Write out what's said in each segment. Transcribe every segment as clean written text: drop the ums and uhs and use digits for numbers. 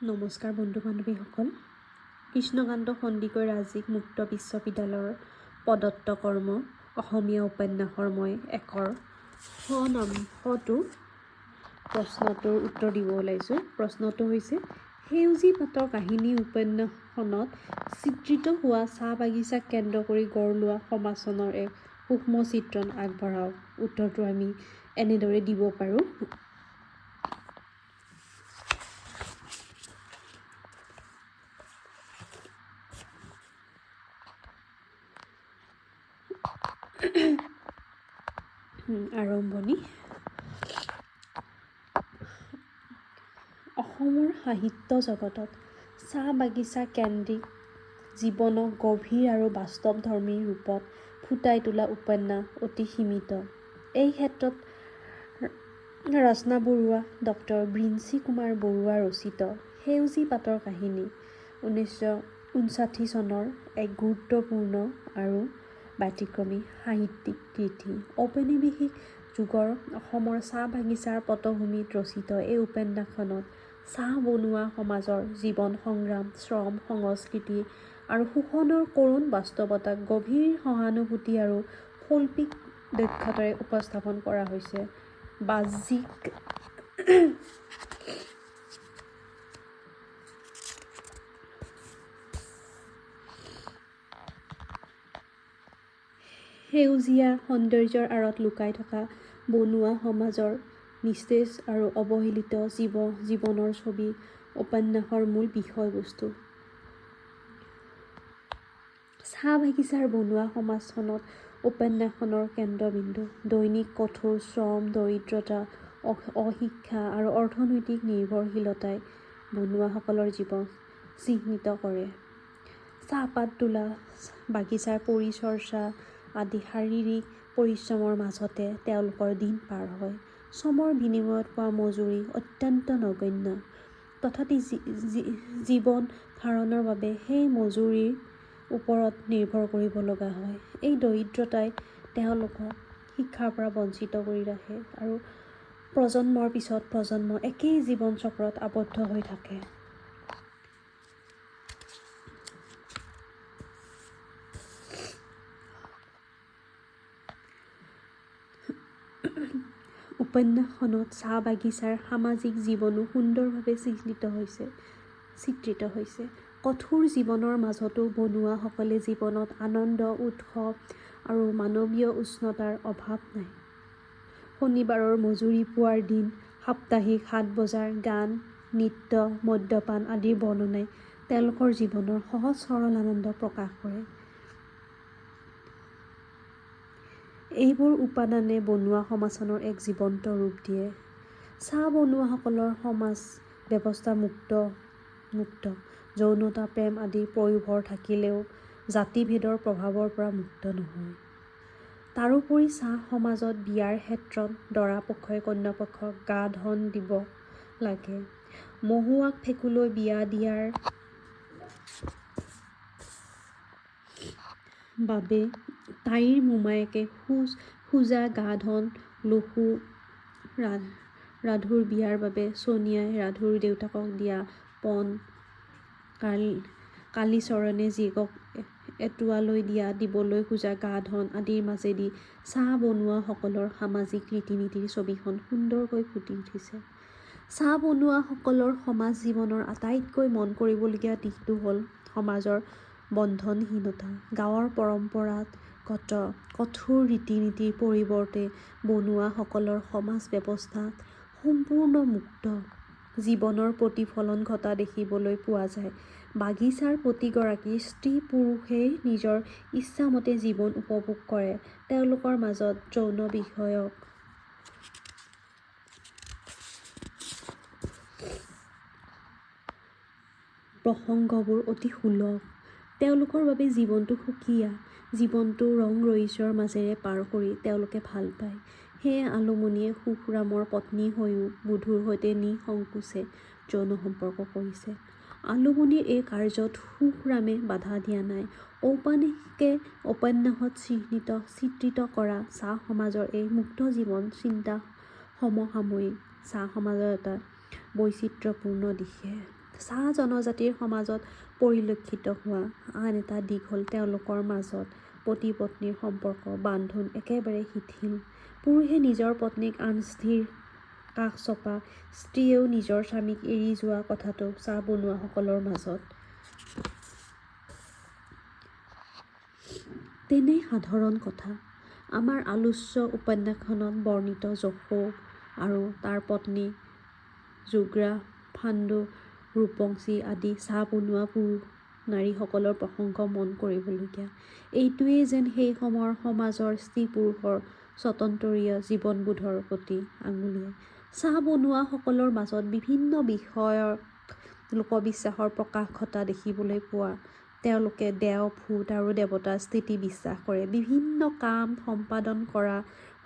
নমস্কাৰ বন্ধু বান্ধৱীসকল। কৃষ্ণকান্ত সন্দিকৈ ৰাজ্যিক মুক্ত বিশ্ববিদ্যালয়ৰ প্ৰদত্ত কৰ্ম অসমীয়া উপন্যাসৰ মই একৰ নামটো প্ৰশ্নটোৰ উত্তৰ দিব ওলাইছোঁ। প্ৰশ্নটো হৈছে সেউজী পাতৰ কাহিনী উপন্যাসখনত চিত্ৰিত হোৱা চাহ বাগিচাক কেন্দ্ৰ কৰি গঢ় লোৱা সমাজখনৰ এক সূক্ষ্ম চিত্ৰণ আগবঢ়াওক। উত্তৰটো আমি এনেদৰে দিব পাৰোঁ। আৰম্ভণি। অসমৰ সাহিত্য জগতত চাহ বাগিচা কেন্দ্ৰিক জীৱনক গভীৰ আৰু বাস্তৱধৰ্মী ৰূপত ফুটাই তোলা উপন্যাস অতি সীমিত। এই ক্ষেত্ৰত ৰচনা বৰুৱা ডক্টৰ বিঞ্চি কুমাৰ বৰুৱা ৰচিত সেউজী পাতৰ কাহিনী 1959 চনৰ এক গুৰুত্বপূৰ্ণ আৰু ব্যতিক্ৰমী সাহিত্যিক কৃতি। ঔপনিৱেশিক যুগৰ অসমৰ চাহ বাগিচাৰ পটভূমিত ৰচিত এই উপন্যাসখনত চাহ বনুৱা সমাজৰ জীৱন সংগ্ৰাম, শ্ৰম, সংস্কৃতি আৰু শোষণৰ কৰুণ বাস্তৱতাক গভীৰ সহানুভূতি আৰু শৈল্পিক দক্ষতাৰে উপস্থাপন কৰা হৈছে। বাহ্যিক সেউজীয়া সৌন্দৰ্যৰ আঁৰত লুকাই থকা বনুৱা সমাজৰ নিস্তেজ আৰু অৱহেলিত জীৱনৰ ছবি উপন্যাসৰ মূল বিষয়বস্তু। চাহ বাগিচাৰ বনুৱা সমাজখনত উপন্যাসখনৰ কেন্দ্ৰবিন্দু। দৈনিক কঠোৰ শ্ৰম, দৰিদ্ৰতা, অশিক্ষা আৰু অৰ্থনৈতিক নিৰ্ভৰশীলতাই বনুৱাসকলৰ জীৱন চিহ্নিত কৰে। চাহপাত তোলা, বাগিচাৰ পৰিচৰ্যা আদি শাৰীৰিক পৰিশ্ৰমৰ মাজতে তেওঁলোকৰ দিন পাৰ হয়। শ্ৰমৰ বিনিময়ত পোৱা মজুৰি অত্যন্ত নগণ্য। তথাপি জীৱন ধাৰণৰ বাবে সেই মজুৰিৰ ওপৰত নিৰ্ভৰ কৰিব লগা হয়। এই দৰিদ্ৰতাই তেওঁলোকক শিক্ষাৰ পৰা বঞ্চিত কৰি ৰাখে আৰু প্ৰজন্মৰ পিছত প্ৰজন্ম একেই জীৱন চক্ৰত আবদ্ধ হৈ থাকে। উপন্যাসখনত চাহ বাগিচাৰ সামাজিক জীৱনো সুন্দৰভাৱে চিত্ৰিত হৈছে। কঠোৰ জীৱনৰ মাজতো বনুৱাসকলে জীৱনত আনন্দ, উৎসৱ আৰু মানৱীয় উষ্ণতাৰ অভাৱ নাই। শনিবাৰৰ মজুৰি পোৱাৰ দিন, সাপ্তাহিক হাট বজাৰ, গান, নৃত্য, মদ্যপান আদিৰ বৰ্ণনাই তেওঁলোকৰ জীৱনৰ সহজ সৰল আনন্দ প্ৰকাশ কৰে। এইবোৰ উপাদানে বনুৱা সমাজখনৰ এক জীৱন্ত ৰূপ দিয়ে। চাহ বনুৱাসকলৰ সমাজ ব্যৱস্থা মুক্ত, যৌনতা, প্ৰেম আদি পয়োভৰ থাকিলেও জাতিভেদৰ প্ৰভাৱৰ পৰা মুক্ত নহয়। তাৰোপৰি চাহ সমাজত বিয়াৰ ক্ষেত্ৰত দৰা পক্ষই কন্যা পক্ষক গা ধন দিব লাগে। মহুৱাক ফেকুলৈ বিয়া দিয়াৰ বাবে তাইৰ মোমায়েকে খোজা গা ধন, লঘু ৰাধুৰ বিয়াৰ বাবে চনিয়াই ৰাধুৰ দেউতাকক দিয়া পণ, কালীচৰণে জীয়েকক এতুৱালৈ দিবলৈ খোজা গা ধন আদিৰ মাজেদি চাহ বনুৱাসকলৰ সামাজিক ৰীতি-নীতিৰ ছবিখন সুন্দৰকৈ ফুটি উঠিছে। চাহ বনুৱাসকলৰ সমাজ জীৱনৰ আটাইতকৈ মন কৰিবলগীয়া দিশটো হ'ল সমাজৰ বন্ধনহীনতা। গাঁৱৰ পৰম্পৰাগত কঠোৰ ৰীতি-নীতিৰ পৰিৱৰ্তে বনুৱাসকলৰ সমাজ ব্যৱস্থাত সম্পূৰ্ণ মুক্ত জীৱনৰ প্ৰতিফলন ঘটা দেখিবলৈ পোৱা যায়। বাগিচাৰ প্ৰতিগৰাকী স্ত্ৰী-পুৰুষেই নিজৰ ইচ্ছামতে জীৱন উপভোগ কৰে। তেওঁলোকৰ মাজত যৌন বিষয়ক প্ৰসংগবোৰ অতি সুলভ। তেওঁলোকৰ বাবে জীৱনটো সুকীয়া। জীৱনটো ৰং-ৰহইচৰ মাজেৰে পাৰ কৰি তেওঁলোকে ভাল পায়। সেয়ে আলুমণিয়ে সুখৰামৰ পত্নী হৈও বুধুৰ সৈতে নিসংকোচে যৌন সম্পৰ্ক কৰিছে। আলুমণিৰ এই কাৰ্যত সুখৰামে বাধা দিয়া নাই। ঔপন্যাসিকে উপন্যাসত চিত্ৰিত কৰা চাহ সমাজৰ এই মুক্ত জীৱন চিন্তা সমসাময়িক চাহ সমাজৰ এটা বৈচিত্ৰ্যপূৰ্ণ দিশে চাহ জনজাতিৰ সমাজত পৰিলক্ষিত হোৱা আন এটা দিশ হ'ল তেওঁলোকৰ মাজত পতি পত্নীৰ সম্পৰ্ক বান্ধোন একেবাৰে শিথিল। পুৰুষে নিজৰ পত্নীক আনস্থিৰ কাষ চপা, স্ত্ৰীয়েও নিজৰ স্বামীক এৰি যোৱা কথাটো চাহ বনুৱাসকলৰ মাজত তেনে সাধাৰণ কথা। আমাৰ আলোচ্য উপন্যাসখনত বৰ্ণিত যশৌ আৰু তাৰ পত্নী যোগ্ৰা, ফান্দো, ৰূপংচী আদি চাহ বনুৱা পুৰুষ নাৰীসকলৰ প্ৰসংগ মন কৰিবলগীয়া। এইটোৱেই যেন সেই সময়ৰ সমাজৰ স্ত্ৰী পুৰুষৰ স্বতন্ত্ৰীয় জীৱনবোধৰ প্ৰতি আঙুলিয়ায়। চাহ বনুৱাসকলৰ মাজত বিভিন্ন বিষয়ৰ লোকবিশ্বাসৰ প্ৰকাশ ঘটা দেখিবলৈ পোৱা। তেওঁলোকে দেও, ভূত আৰু দেৱতাৰ স্থিতি বিশ্বাস কৰে। বিভিন্ন কাম সম্পাদন কৰা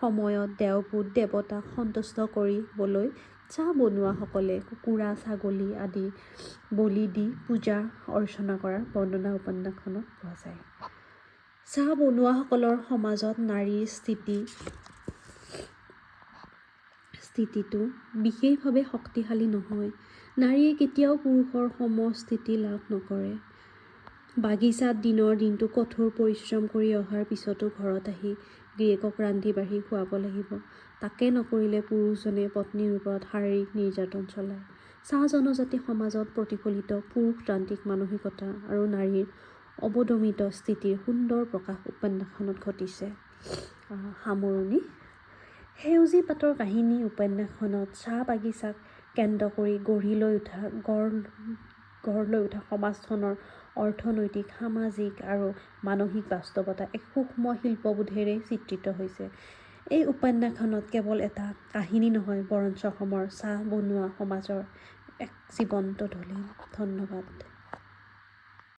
সময়ত দেও, ভূত, দেৱতাক সন্তুষ্ট কৰিবলৈ চাহ বনুৱাসকলে কুকুৰা, ছাগলী আদি বলি দি পূজা অৰ্চনা কৰাৰ বৰ্ণনা উপন্যাসখনত পোৱা যায়। চাহ বনুৱাসকলৰ সমাজত নাৰীৰ স্থিতিটো বিশেষভাৱে শক্তিশালী নহয়। নাৰীয়ে কেতিয়াও পুৰুষৰ সমস্থিতি লাভ নকৰে। বাগিচাত দিনৰ দিনটো কঠোৰ পৰিশ্ৰম কৰি অহাৰ পিছতো ঘৰত আহি গিৰিয়েকক ৰান্ধি বাঢ়ি খুৱাব লাগিব। তাকে নকৰিলে পুৰুষজনে পত্নীৰ ওপৰত শাৰীৰিক নিৰ্যাতন চলায়। চাহ জনজাতি সমাজত প্ৰতিফলিত পুৰুষতান্ত্ৰিক মানসিকতা আৰু নাৰীৰ অৱদমিত স্থিতিৰ সুন্দৰ প্ৰকাশ উপন্যাসখনত ঘটিছে। সামৰণি। সেউজী পাতৰ কাহিনী উপন্যাসখনত চাহ বাগিচাক কেন্দ্ৰ কৰি গঢ় লৈ উঠা সমাজখনৰ অৰ্থনৈতিক, সামাজিক আৰু মানসিক বাস্তৱতা এক সূক্ষ্ম শিল্পবোধেৰে চিত্ৰিত হৈছে। এই উপন্যাসখনত কেৱল এটা কাহিনী নহয়, বৰঞ্চ অসমৰ চাহ বনুৱা সমাজৰ এক জীৱন্ত দলিল। ধন্যবাদ।